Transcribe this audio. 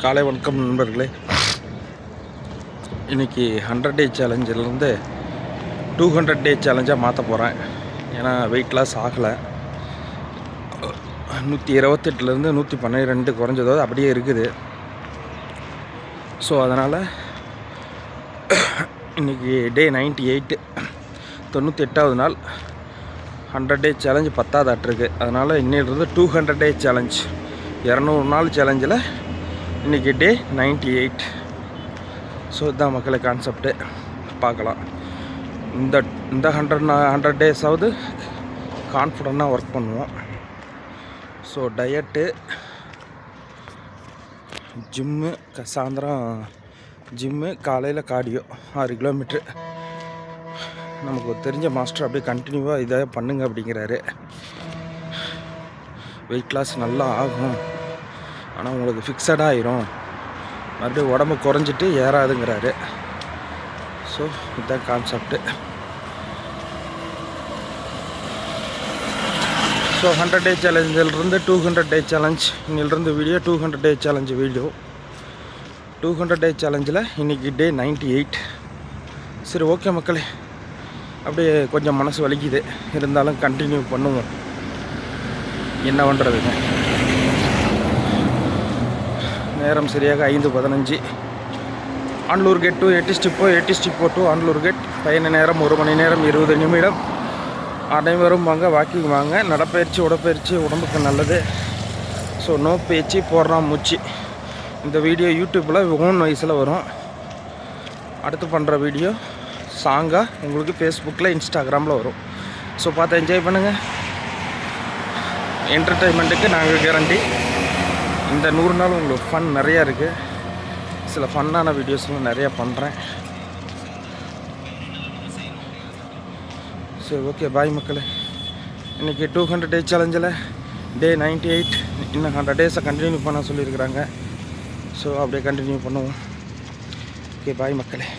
காலை வணக்கம் நண்பர்களே. இன்றைக்கி 100 டே சேலஞ்சிலேருந்து 200 டே சேலஞ்சாக மாற்ற போகிறேன். ஏன்னா வெயிட் லாஸ் ஆகலை. 128லேருந்து 112 குறைஞ்சதோ அப்படியே இருக்குது. ஸோ அதனால் இன்றைக்கி டே 98, 98வது நாள். 100 டே சேலஞ்சு 10வது ஆட்டிருக்கு. அதனால் இன்னிலிருந்து 200 டே சேலஞ்ச், 200 நாள் சேலஞ்சில் இன்றைக்கி டே 98. ஸோ இதுதான் மக்களை கான்செப்டு. பார்க்கலாம். இந்த 100 டேஸாவது கான்ஃபிடண்ட்டாக ஒர்க் பண்ணுவோம். ஸோ டயட்டு, ஜிம்மு, சாயந்தரம் ஜிம்மு, காலையில் கார்டியோ 6 கிலோமீட்ரு. நமக்கு தெரிஞ்ச மாஸ்டர் அப்படியே கண்டினியூவாக இதை பண்ணுங்க அப்படிங்கிறாரு. வெயிட் லாஸ் நல்லா ஆகும், ஆனால் உங்களுக்கு ஃபிக்ஸடாக ஆயிரும், மறுபடியும் உடம்பு குறைஞ்சிட்டு ஏறாதுங்கிறாரு. ஸோ இதுதான் கான்செப்டு. ஸோ 100 டே சேலஞ்சிலிருந்து 200 டே சேலஞ்ச். இன்னிலிருந்து வீடியோ 200 டே சேலஞ்சு வீடியோ. 200 டே சேலஞ்சில் இன்றைக்கி டே 98. சரி, ஓகே மக்களே. அப்படியே கொஞ்சம் மனசு வலிக்குது, இருந்தாலும் கண்டினியூ பண்ணுவோம். என்ன பண்ணுறதுங்க. நேரம் சரியாக 5:15. ஆண்டலூர் கேட் டு எட்டிஸ்டிப்போ, எட்டிஸ்டிப்போ டு ஆண்டலூர் கேட். பயண நேரம் 1 மணி நேரம் 20 நிமிடம். அனைவரும் வாங்க, வாக்கிங் வாங்க. நடப்பயிற்சி, உடற்பயிற்சி உடம்புக்கு நல்லது. ஸோ நோ பேச்சு போடுறான் மூச்சு. இந்த வீடியோ யூடியூப்பில் ஓன் வயசில் வரும். அடுத்து பண்ணுற வீடியோ சாங்காக உங்களுக்கு ஃபேஸ்புக்கில், இன்ஸ்டாகிராமில் வரும். ஸோ பார்த்து என்ஜாய் பண்ணுங்கள். என்டர்டெயின்மெண்ட்டுக்கு நாங்கள் கேரண்டி. இந்த 100 நாள் உங்களுக்கு ஃபன் நிறையா இருக்குது. சில ஃபன்னான வீடியோஸ்லாம் நிறையா பண்ணுறேன். சரி, ஓகே, பாய் மக்களே. இன்றைக்கி 200 டே சேலஞ்சில் டே 98. இன்னும் 100 டேஸை கண்டினியூ பண்ண சொல்லியிருக்கிறாங்க. ஸோ அப்படியே கண்டினியூ பண்ணுவோம். ஓகே, பாய் மக்களே.